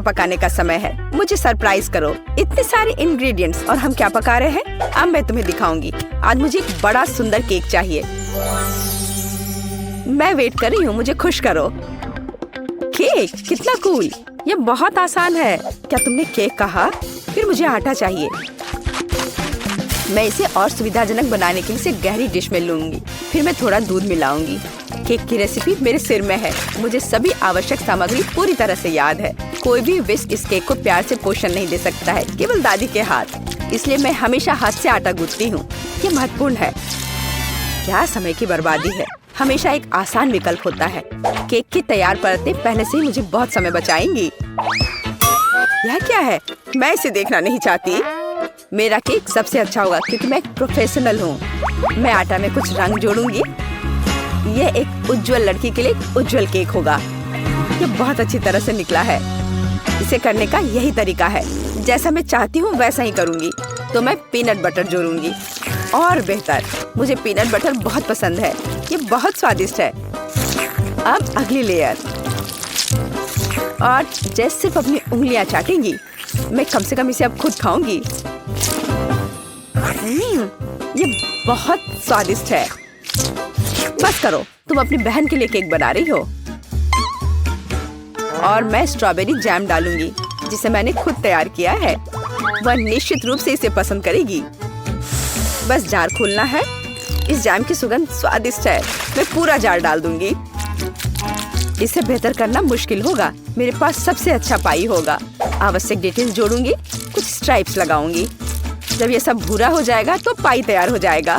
पकाने का समय है। मुझे सरप्राइज करो। इतने सारे इंग्रेडिएंट्स और हम क्या पका रहे हैं अब मैं तुम्हें दिखाऊंगी। आज मुझे एक बड़ा सुंदर केक चाहिए। मैं वेट कर रही हूँ, मुझे खुश करो। केक कितना कूल। ये बहुत आसान है। क्या तुमने केक कहा? फिर मुझे आटा चाहिए। मैं इसे और सुविधाजनक बनाने के लिए इसे गहरी डिश में लूंगी। फिर मैं थोड़ा दूध मिलाऊंगी। केक की रेसिपी मेरे सिर में है। मुझे सभी आवश्यक सामग्री पूरी तरह से याद है। कोई भी विस्क इस केक को प्यार से पोषण नहीं दे सकता है, केवल दादी के हाथ। इसलिए मैं हमेशा हाथ से आटा गूंथती हूँ। ये महत्वपूर्ण है। क्या समय की बर्बादी है। हमेशा एक आसान विकल्प होता है। केक की तैयार परतें पहले से ही मुझे बहुत समय बचाएंगी। यह क्या है? मैं इसे देखना नहीं चाहती। मेरा केक सबसे अच्छा होगा क्योंकि मैं एक प्रोफेशनल हूँ। मैं आटा में कुछ रंग जोड़ूंगी। यह एक उज्जवल लड़की के लिए उज्जवल केक होगा। ये बहुत अच्छी तरह से निकला है। इसे करने का यही तरीका है। जैसा मैं चाहती हूँ वैसा ही करूँगी। तो मैं पीनट बटर जोड़ूंगी। और बेहतर, मुझे पीनट बटर बहुत पसंद है। ये बहुत स्वादिष्ट है। अब अगली लेयर। और जैसे सिर्फ अपनी उंगलियां चाटेंगी, मैं कम से कम इसे अब खुद खाऊंगी। ये बहुत स्वादिष्ट है। बस करो, तुम अपनी बहन के लिए केक बना रही हो। और मैं स्ट्रॉबेरी जैम डालूंगी जिसे मैंने खुद तैयार किया है। वह निश्चित रूप से इसे पसंद करेगी। बस जार खोलना है। इस जैम की सुगंध स्वादिष्ट है। मैं पूरा जार डाल दूंगी। इसे बेहतर करना मुश्किल होगा। मेरे पास सबसे अच्छा पाई होगा। आवश्यक डिटेल्स जोड़ूंगी। कुछ स्ट्राइप्स लगाऊंगी। जब ये सब भूरा हो जाएगा तो पाई तैयार हो जाएगा।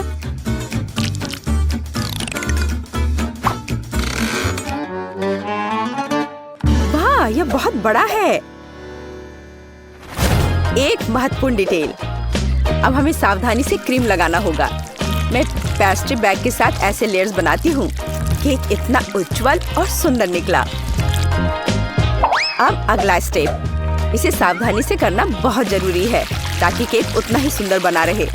वाह, यह बहुत बड़ा है। एक महत्वपूर्ण डिटेल। अब हमें सावधानी से क्रीम लगाना होगा। मैं पेस्ट्री बैग के साथ ऐसे लेयर्स बनाती हूँ। केक इतना उज्जवल और सुंदर निकला। अब अगला स्टेप। इसे सावधानी से करना बहुत जरूरी है ताकि केक उतना ही सुंदर बना रहे।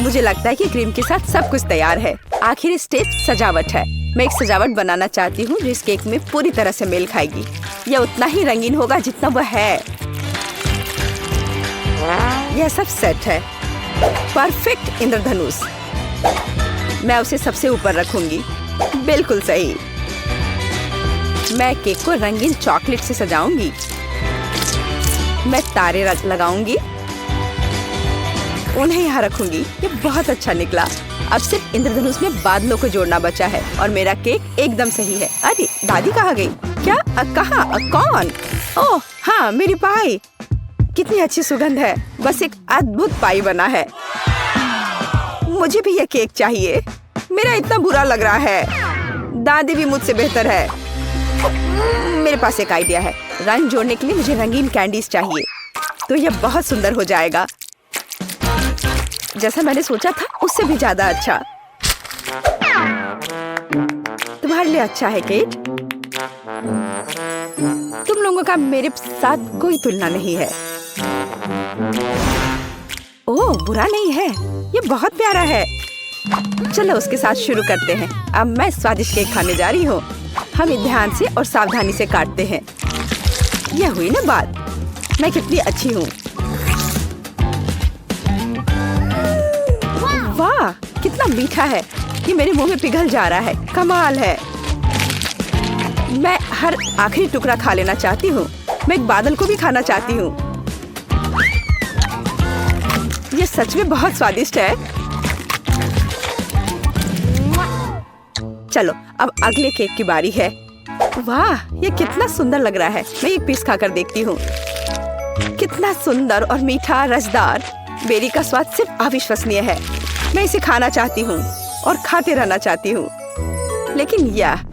मुझे लगता है कि क्रीम के साथ सब कुछ तैयार है। आखिरी स्टेप सजावट है। मैं एक सजावट बनाना चाहती हूँ जो इस केक में पूरी तरह से मेल खाएगी। यह उतना ही रंगीन होगा जितना वह है। यह सब सेट है। परफेक्ट इंद्रधनुष। मैं उसे सबसे ऊपर रखूंगी। बिल्कुल सही। मैं केक को रंगीन चॉकलेट से सजाऊंगी। मैं तारे लगाऊंगी। उन्हें यहाँ रखूंगी। ये बहुत अच्छा निकला। अब सिर्फ इंद्रधनुष में बादलों को जोड़ना बचा है और मेरा केक एकदम सही है। अरे दादी कहाँ गई? क्या? कहाँ? कौन? ओह हाँ, मेरी पाई। कितनी अच्छी सुगंध है। बस एक अद्भुत पाई बना है। मुझे भी ये केक चाहिए। मेरा इतना बुरा लग रहा है। दादी भी मुझसे बेहतर है। मेरे पास एक आइडिया है। रंग जोड़ने के लिए मुझे रंगीन कैंडीज चाहिए। तो यह बहुत सुंदर हो जाएगा। जैसा मैंने सोचा था उससे भी ज्यादा अच्छा। तुम्हारे लिए अच्छा है केट। तुम लोगों का मेरे साथ कोई तुलना नहीं है। ओह, बुरा नहीं है। ये बहुत प्यारा है। चलो उसके साथ शुरू करते हैं। अब मैं स्वादिष्ट केक खाने जा रही हूँ। हम ध्यान से और सावधानी से काटते हैं। यह हुई ना बात। मैं कितनी अच्छी हूँ। वाह, कितना मीठा है। ये मेरे मुंह में पिघल जा रहा है। कमाल है। मैं हर आखिरी टुकड़ा खा लेना चाहती हूँ। मैं एक बादल को भी खाना चाहती हूँ। ये सच में बहुत स्वादिष्ट है। चलो अब अगले केक की बारी है। वाह, ये कितना सुंदर लग रहा है। मैं एक पीस खाकर देखती हूँ। कितना सुंदर और मीठा, रसदार। बेरी का स्वाद सिर्फ अविश्वसनीय है। मैं इसे खाना चाहती हूँ और खाते रहना चाहती हूँ। लेकिन यह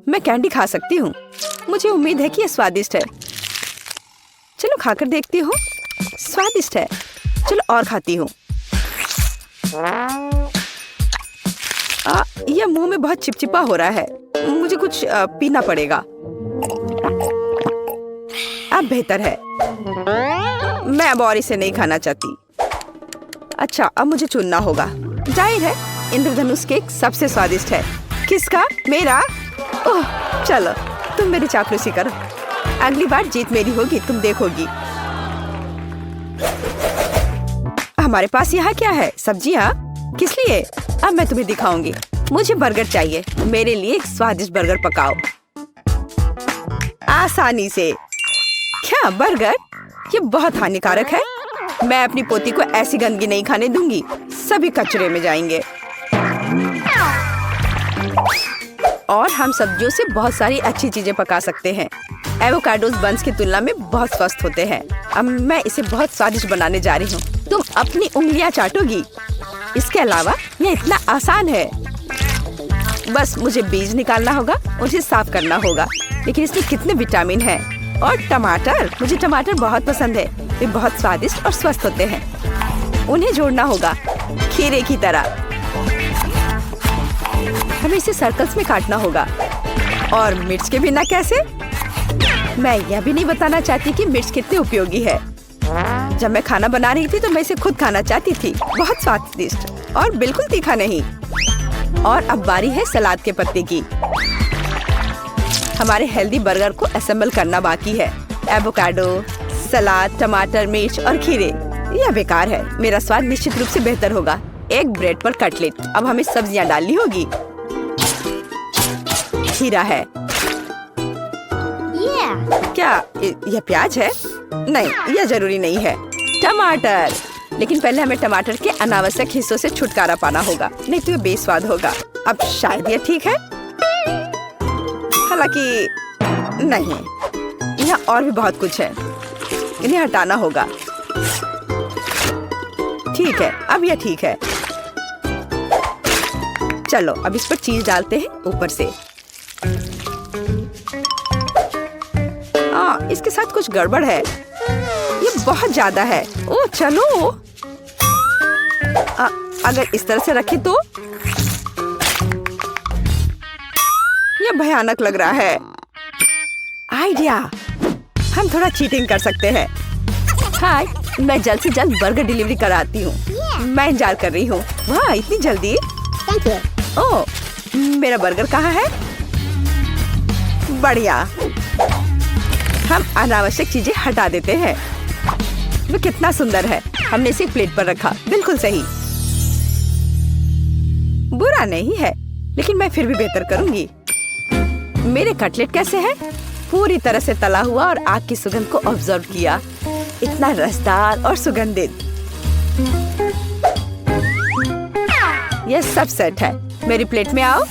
मैं कैंडी खा सकती हूँ। मुझे उम्मीद है कि यह स्वादिष्ट है। चलो खाकर देखती हूँ। स्वादिष्ट है। चलो और खाती हूँ। यह मुंह में बहुत चिपचिपा हो रहा है। मुझे कुछ पीना पड़ेगा। अब बेहतर है। मैं अब और इसे नहीं खाना चाहती। अच्छा, अब मुझे चुनना होगा। जाहिर है इंद्रधनुष केक सबसे स्वादिष्ट है। किसका? मेरा? ओह, चलो तुम मेरी चापलूसी करो। अगली बार जीत मेरी होगी, तुम देखोगी। हमारे पास यहाँ क्या है? सब्जियाँ? किस लिए? अब मैं तुम्हें दिखाऊंगी। मुझे बर्गर चाहिए। मेरे लिए एक स्वादिष्ट बर्गर पकाओ आसानी से। क्या बर्गर? ये बहुत हानिकारक है। मैं अपनी पोती को ऐसी गंदगी नहीं खाने दूंगी। सभी कचरे में जाएंगे। और हम सब्जियों से बहुत सारी अच्छी चीजें पका सकते हैं। एवोकाडोस बंस की तुलना में बहुत स्वस्थ होते हैं। अब मैं इसे बहुत स्वादिष्ट बनाने जा रही हूँ। तुम अपनी उंगलियां चाटोगी। इसके अलावा यह इतना आसान है। बस मुझे बीज निकालना होगा, उसे साफ करना होगा। लेकिन इसमें कितने विटामिन हैं। और टमाटर, मुझे टमाटर बहुत पसंद है। वे बहुत स्वादिष्ट और स्वस्थ होते हैं। उन्हें जोड़ना होगा खीरे की तरह। हमें इसे सर्कल्स में काटना होगा। और मिर्च के बिना कैसे? मैं यह भी नहीं बताना चाहती कि मिर्च कितनी उपयोगी है। जब मैं खाना बना रही थी तो मैं इसे खुद खाना चाहती थी। बहुत स्वादिष्ट और बिल्कुल तीखा नहीं। और अब बारी है सलाद के पत्ते की। हमारे हेल्दी बर्गर को असेंबल करना बाकी है। एवोकाडो, सलाद, टमाटर, मिर्च और खीरे। यह बेकार है। मेरा स्वाद निश्चित रूप से बेहतर होगा। एक ब्रेड पर कटलेट। अब हमें सब्जियां डालनी होगी। खीरा है। क्या यह प्याज है? नहीं, यह जरूरी नहीं है। टमाटर। लेकिन पहले हमें टमाटर के अनावश्यक हिस्सों से छुटकारा पाना होगा, नहीं तो यह बेस्वाद होगा। अब शायद यह ठीक है, हालांकि नहीं, यहाँ और भी बहुत कुछ है। इन्हें हटाना होगा। ठीक है, अब यह ठीक है। चलो अब इस पर चीज डालते हैं ऊपर से। इसके साथ कुछ गड़बड़ है। ये बहुत ज्यादा है। ओह चलो, अगर इस तरह से रखे तो ये भयानक लग रहा है। आइडिया, हम थोड़ा चीटिंग कर सकते हैं। हाय, मैं जल्द से जल्द बर्गर डिलीवरी कराती हूँ। मैं इंतजार कर रही हूँ। वाह, इतनी जल्दी? ओह, मेरा बर्गर कहाँ है? बढ़िया। हम अनावश्यक चीजें हटा देते हैं। वो कितना सुंदर है। हमने इसे प्लेट पर रखा। बिल्कुल सही। बुरा नहीं है, लेकिन मैं फिर भी बेहतर करूंगी। मेरे कटलेट कैसे हैं? पूरी तरह से तला हुआ और आग की सुगंध को ऑब्जर्व किया। इतना रसदार और सुगंधित। यह सब सेट है। मेरी प्लेट में आओ।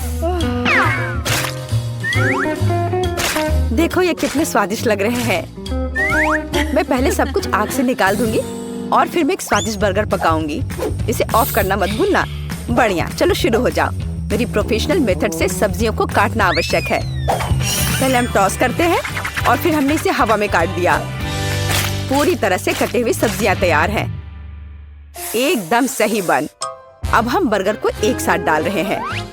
देखो ये कितने स्वादिष्ट लग रहे हैं। मैं पहले सब कुछ आग से निकाल दूंगी और फिर मैं एक स्वादिष्ट बर्गर पकाऊंगी। इसे ऑफ करना मत भूलना। बढ़िया, चलो शुरू हो जाओ। मेरी प्रोफेशनल मेथड से सब्जियों को काटना आवश्यक है। पहले हम टॉस करते हैं और फिर हमने इसे हवा में काट दिया। पूरी तरह से कटे हुए सब्जियां तैयार हैं। एकदम सही बन। अब हम बर्गर को एक साथ डाल रहे हैं।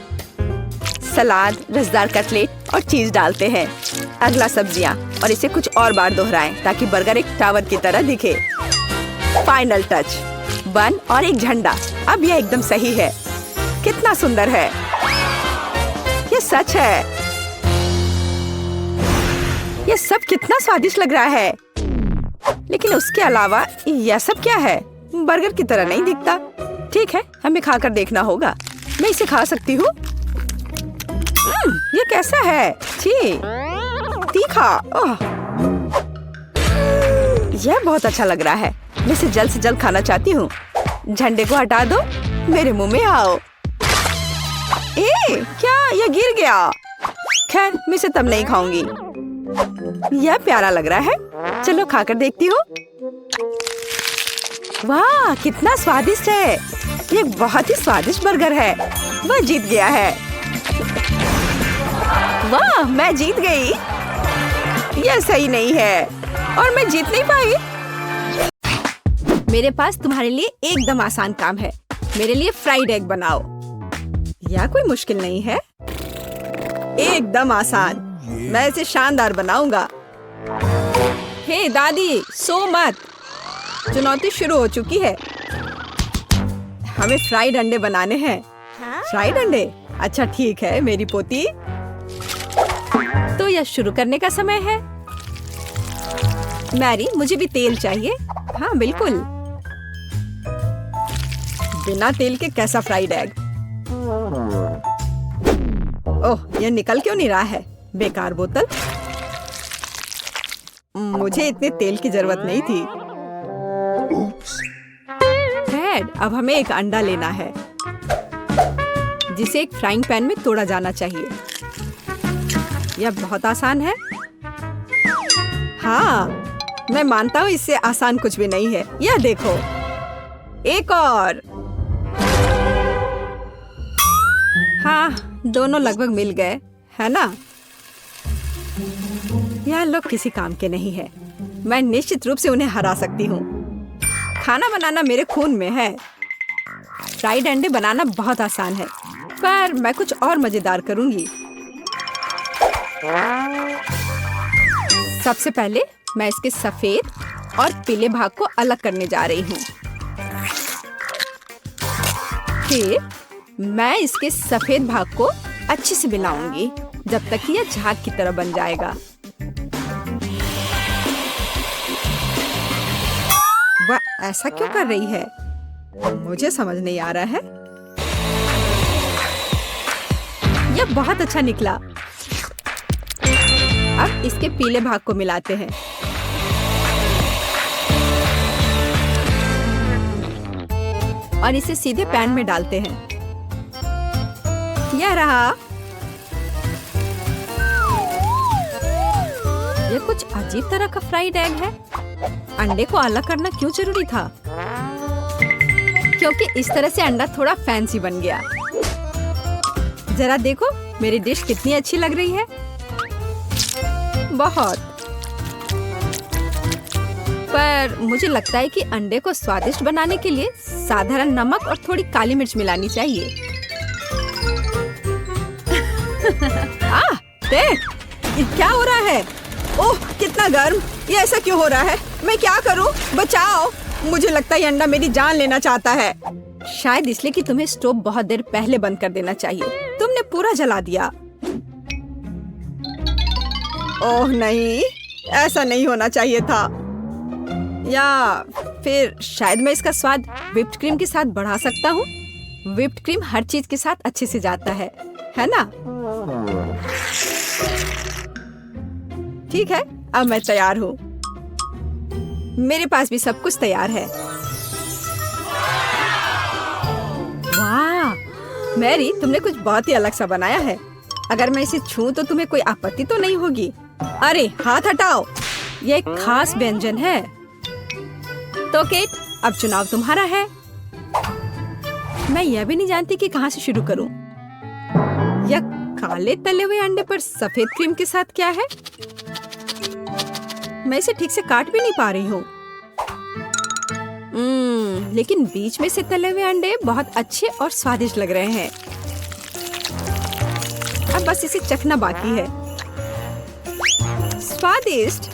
सलाद, रसदार कटलेट और चीज डालते हैं। अगला सब्जियां और इसे कुछ और बार दोहराएं ताकि बर्गर एक टावर की तरह दिखे। फाइनल टच, बन और एक झंडा। अब यह एकदम सही है। कितना सुंदर है। ये सच है। ये सब कितना स्वादिष्ट लग रहा है। लेकिन उसके अलावा यह सब क्या है? बर्गर की तरह नहीं दिखता। ठीक है, हमें खाकर देखना होगा। मैं इसे खा सकती हूँ। ये कैसा है? छी, तीखा। यह बहुत अच्छा लग रहा है। मैं इसे जल्द से जल्द खाना चाहती हूँ। झंडे को हटा दो। मेरे मुंह में आओ। क्या यह गिर गया? खैर, मैं इसे तब नहीं खाऊंगी। यह प्यारा लग रहा है। चलो खाकर देखती हूँ। वाह, कितना स्वादिष्ट है। ये बहुत ही स्वादिष्ट बर्गर है। वह जीत गया है। वाह, मैं जीत गई। यह सही नहीं है और मैं जीत नहीं पाई। मेरे पास तुम्हारे लिए एकदम आसान काम है। मेरे लिए फ्राइड एग बनाओ। यह कोई मुश्किल नहीं है। एकदम आसान। मैं इसे शानदार बनाऊंगा। हे दादी, सो मत। चुनौती शुरू हो चुकी है। हमें फ्राइड अंडे बनाने हैं। फ्राइड अंडे? अच्छा ठीक है मेरी पोती। तो यह शुरू करने का समय है। मैरी, मुझे भी तेल चाहिए। हाँ बिल्कुल। बिना तेल के कैसा फ्राइड एग? ओह, यह निकल क्यों नहीं रहा है? बेकार बोतल। मुझे इतने तेल की जरूरत नहीं थी। फ्रेड, अब हमें एक अंडा लेना है जिसे एक फ्राइंग पैन में तोड़ा जाना चाहिए। यह बहुत आसान है। हाँ, मैं मानता हूँ इससे आसान कुछ भी नहीं है। यह देखो, एक और। हाँ, दोनों लगभग मिल गए, है ना? यह लोग किसी काम के नहीं है। मैं निश्चित रूप से उन्हें हरा सकती हूँ। खाना बनाना मेरे खून में है। फ्राइड अंडे बनाना बहुत आसान है, पर मैं कुछ और मजेदार करूंगी। सबसे पहले मैं इसके सफेद और पीले भाग को अलग करने जा रही हूँ। फिर मैं इसके सफेद भाग को अच्छे से मिलाऊंगी जब तक कि यह झाग की तरह बन जाएगा। वह ऐसा क्यों कर रही है? मुझे समझ नहीं आ रहा है। यह बहुत अच्छा निकला। अब इसके पीले भाग को मिलाते हैं। और इसे सीधे पैन में डालते हैं। यह रहा। यह कुछ अजीब तरह का फ्राइड एग है। अंडे को अलग करना क्यों जरूरी था? क्योंकि इस तरह से अंडा थोड़ा फैंसी बन गया। जरा देखो मेरी डिश कितनी अच्छी लग रही है। बहुत। पर मुझे लगता है कि अंडे को स्वादिष्ट बनाने के लिए साधारण नमक और थोड़ी काली मिर्च मिलानी चाहिए। देख, ये क्या हो रहा है? ओह, कितना गर्म! ये ऐसा क्यों हो रहा है? मैं क्या करूं? बचाओ! मुझे लगता है ये अंडा मेरी जान लेना चाहता है। शायद इसलिए कि तुम्हें स्टोव बहुत देर पहले बंद कर देना चाहिए। तुमने पूरा जला दिया। ओह नहीं, ऐसा नहीं होना चाहिए था। या फिर शायद मैं इसका स्वाद व्हिप्ड क्रीम के साथ बढ़ा सकता हूँ। व्हिप्ड क्रीम हर चीज के साथ अच्छे से जाता है ना? ठीक है, अब मैं तैयार हूँ। मेरे पास भी सब कुछ तैयार है। वाह, मैरी, तुमने कुछ बहुत ही अलग सा बनाया है। अगर मैं इसे छूं तो तुम्हें कोई आपत्ति तो नहीं होगी? अरे हाथ हटाओ, यह एक खास व्यंजन है। तो केट, अब चुनाव तुम्हारा है। मैं यह भी नहीं जानती कि कहाँ से शुरू करूं। यह काले तले हुए अंडे पर सफेद क्रीम के साथ क्या है? मैं इसे ठीक से काट भी नहीं पा रही हूँ। लेकिन बीच में से तले हुए अंडे बहुत अच्छे और स्वादिष्ट लग रहे हैं। अब बस इसे चखना बाकी है। स्वादिष्ट,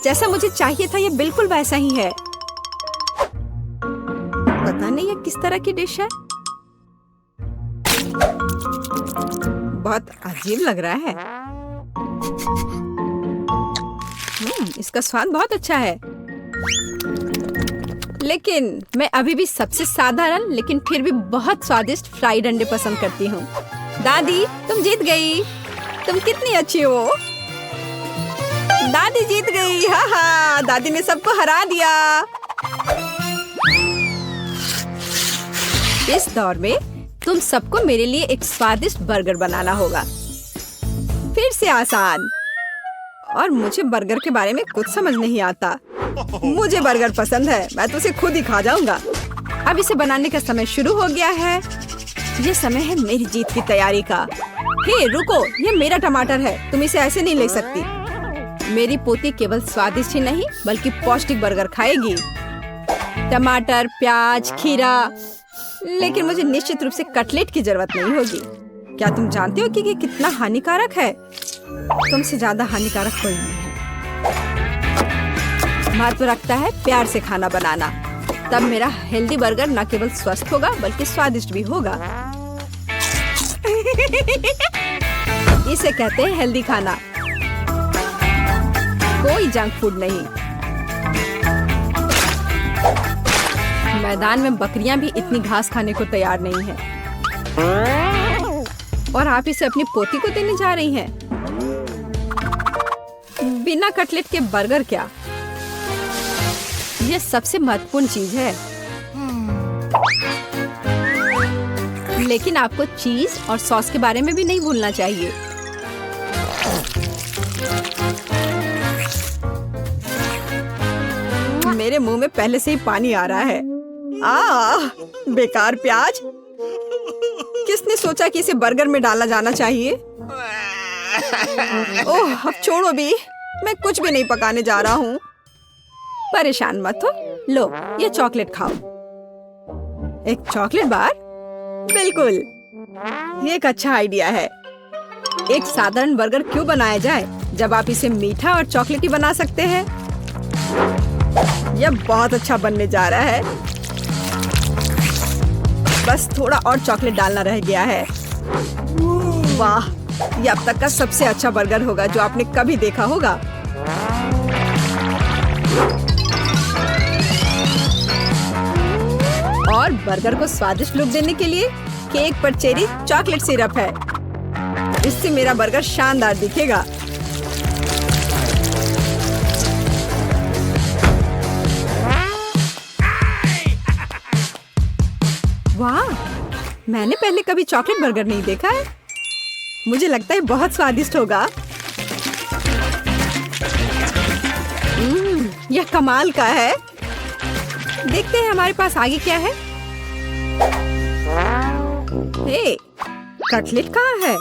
जैसा मुझे चाहिए था, यह बिल्कुल वैसा ही है। पता नहीं यह किस तरह की डिश है। बहुत अजीब लग रहा है। इसका स्वाद बहुत अच्छा है। लेकिन मैं अभी भी सबसे साधारण लेकिन फिर भी बहुत स्वादिष्ट फ्राइड अंडे पसंद करती हूँ। दादी, तुम जीत गई। तुम कितनी अच्छी हो। दादी जीत गई। हाँ हाँ, दादी ने सबको हरा दिया। इस दौर में तुम सबको मेरे लिए एक स्वादिष्ट बर्गर बनाना होगा। फिर से आसान। और मुझे बर्गर के बारे में कुछ समझ नहीं आता। मुझे बर्गर पसंद है, मैं तो उसे खुद ही खा जाऊंगा। अब इसे बनाने का समय शुरू हो गया है। ये समय है मेरी जीत की तैयारी का। हे रुको, ये मेरा टमाटर है, तुम इसे ऐसे नहीं ले सकती। मेरी पोती केवल स्वादिष्ट ही नहीं बल्कि पौष्टिक बर्गर खाएगी। टमाटर, प्याज, खीरा। लेकिन मुझे निश्चित रूप से कटलेट की जरूरत नहीं होगी। क्या तुम जानते हो कि ये कितना हानिकारक है? तुमसे ज्यादा हानिकारक कोई नहीं है। महत्व रखता है प्यार से खाना बनाना। तब मेरा हेल्दी बर्गर न केवल स्वस्थ होगा बल्कि स्वादिष्ट भी होगा। इसे कहते हैं हेल्दी खाना। कोई जंक फूड नहीं। मैदान में बकरियां भी इतनी घास खाने को तैयार नहीं है, और आप इसे अपनी पोती को देने जा रही हैं। बिना कटलेट के बर्गर क्या? ये सबसे महत्वपूर्ण चीज है। लेकिन आपको चीज और सॉस के बारे में भी नहीं भूलना चाहिए। मेरे मुंह में पहले से ही पानी आ रहा है। बेकार प्याज। किसने सोचा कि इसे बर्गर में डाला जाना चाहिए? ओह, अब छोड़ो भी, मैं कुछ भी नहीं पकाने जा रहा हूँ। परेशान मत हो, लो ये चॉकलेट खाओ। एक चॉकलेट बार? बिल्कुल, ये एक अच्छा आइडिया है। एक साधारण बर्गर क्यों बनाया जाए जब आप इसे मीठा और चॉकलेटी बना सकते हैं? यह बहुत अच्छा बनने जा रहा है। बस थोड़ा और चॉकलेट डालना रह गया है। वाह, यह अब तक का सबसे अच्छा बर्गर होगा जो आपने कभी देखा होगा। और बर्गर को स्वादिष्ट लुक देने के लिए केक पर चेरी चॉकलेट सिरप है। इससे मेरा बर्गर शानदार दिखेगा। वाह, मैंने पहले कभी चॉकलेट बर्गर नहीं देखा है। मुझे लगता है बहुत स्वादिष्ट होगा। यह कमाल का है। देखते हैं हमारे पास आगे क्या है। हे, कटलेट कहाँ है?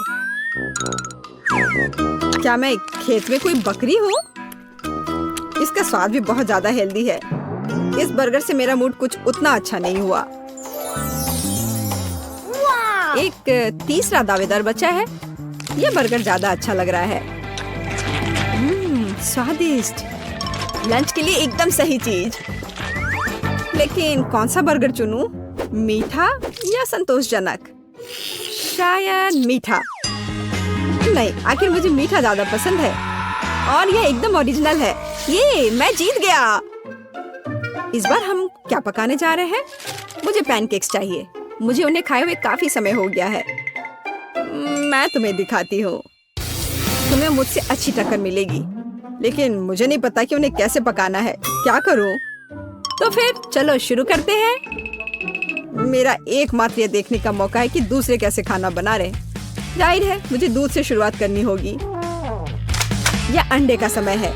क्या मैं खेत में कोई बकरी हूँ? इसका स्वाद भी बहुत ज्यादा हेल्दी है। इस बर्गर से मेरा मूड कुछ उतना अच्छा नहीं हुआ। एक तीसरा दावेदार बचा है। यह बर्गर ज्यादा अच्छा लग रहा है। स्वादिष्ट। लंच के लिए एकदम सही चीज। लेकिन कौन सा बर्गर चुनूं? मीठा या संतोषजनक? शायद मीठा। नहीं, आखिर मुझे मीठा ज्यादा पसंद है। और यह एकदम ओरिजिनल है। ये मैं जीत गया। इस बार हम क्या पकाने जा रहे हैं? मुझे पैनकेक्स चाहिए। मुझे उन्हें खाए हुए काफी समय हो गया है। मैं तुम्हें दिखाती हूँ। तुम्हें मुझसे अच्छी टक्कर मिलेगी, लेकिन मुझे नहीं पता कि उन्हें कैसे पकाना है। क्या करूँ? तो फिर चलो शुरू करते हैं। मेरा एकमात्र ये देखने का मौका है कि दूसरे कैसे खाना बना रहे। जाहिर है मुझे दूध से शुरुआत करनी होगी। यह अंडे का समय है।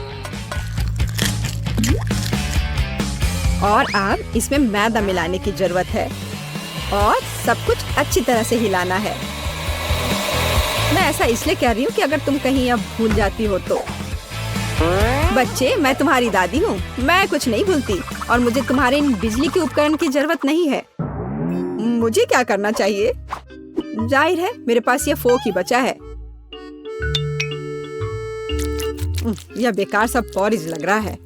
और अब इसमें मैदा मिलाने की जरूरत है और सब कुछ अच्छी तरह से हिलाना है। मैं ऐसा इसलिए कह रही हूँ कि अगर तुम कहीं अब भूल जाती हो तो। बच्चे, मैं तुम्हारी दादी हूँ। मैं कुछ नहीं भूलती और मुझे तुम्हारे इन बिजली के उपकरण की जरूरत नहीं है। मुझे क्या करना चाहिए? जाहिर है मेरे पास ये फोक ही बचा है। यह बेकार सा पॉरिज लग रहा है।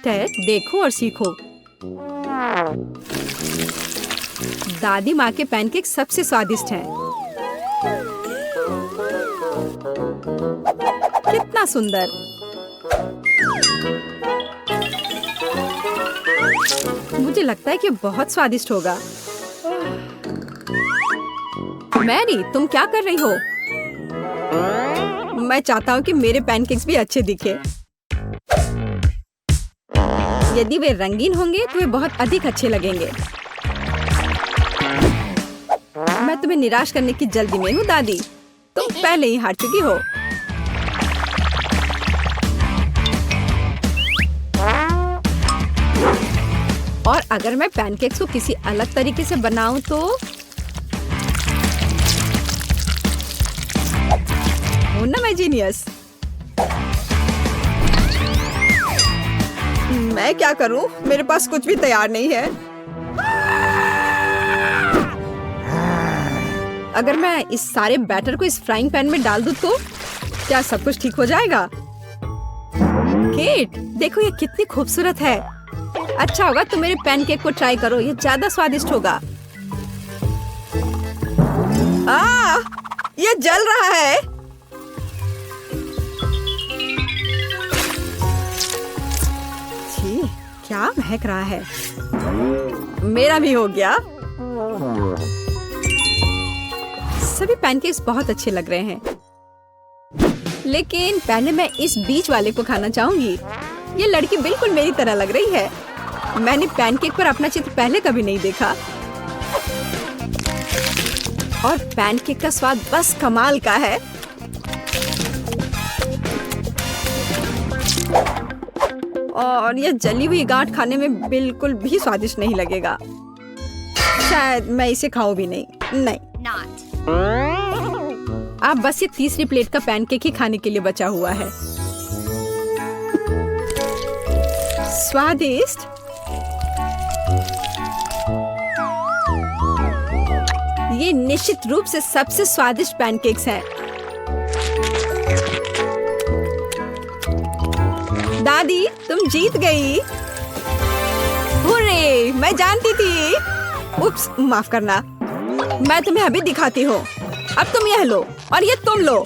टेड, देखो और सीखो। दादी माँ के पैनकेक सबसे स्वादिष्ट हैं। कितना सुंदर। मुझे लगता है कि बहुत स्वादिष्ट होगा। मैरी, तुम क्या कर रही हो? मैं चाहता हूँ कि मेरे पैनकेक्स भी अच्छे दिखे। यदि वे रंगीन होंगे तो वे बहुत अधिक अच्छे लगेंगे। मैं तुम्हें निराश करने की जल्दी में हूँ दादी। तुम पहले ही हार चुकी हो। और अगर मैं पैनकेक्स को किसी अलग तरीके से बनाऊं तो हूं ना मैं जीनियस। मैं क्या करूं? मेरे पास कुछ भी तैयार नहीं है। अगर मैं इस सारे बैटर को इस फ्राइंग पैन में डाल दूं तो क्या सब कुछ ठीक हो जाएगा? केट, देखो ये कितनी खूबसूरत है। अच्छा होगा तुम मेरे पैनकेक को ट्राई करो, ये ज्यादा स्वादिष्ट होगा। ये जल रहा है। छी, क्या महक रहा है। मेरा भी हो गया। सभी पैनकेक्स बहुत अच्छे लग रहे हैं, लेकिन पहले मैं इस बीच वाले को खाना चाहूंगी। ये लड़की बिल्कुल मेरी तरह लग रही है। मैंने पैनकेक पर अपना चित्र पहले कभी नहीं देखा। और पैनकेक का स्वाद बस कमाल का है। और ये जली हुई गांठ खाने में बिल्कुल भी स्वादिष्ट नहीं लगेगा। शायद मैं इसे खाऊं भी नहीं। अब बस ये तीसरी प्लेट का पैनकेक ही खाने के लिए बचा हुआ है। स्वादिष्ट। ये निश्चित रूप से सबसे स्वादिष्ट पैनकेक्स हैं। दादी, तुम जीत गई। हुर्रे, मैं जानती थी। उप्स, माफ करना। मैं तुम्हें अभी दिखाती हूँ। अब तुम यह लो और ये तुम लो।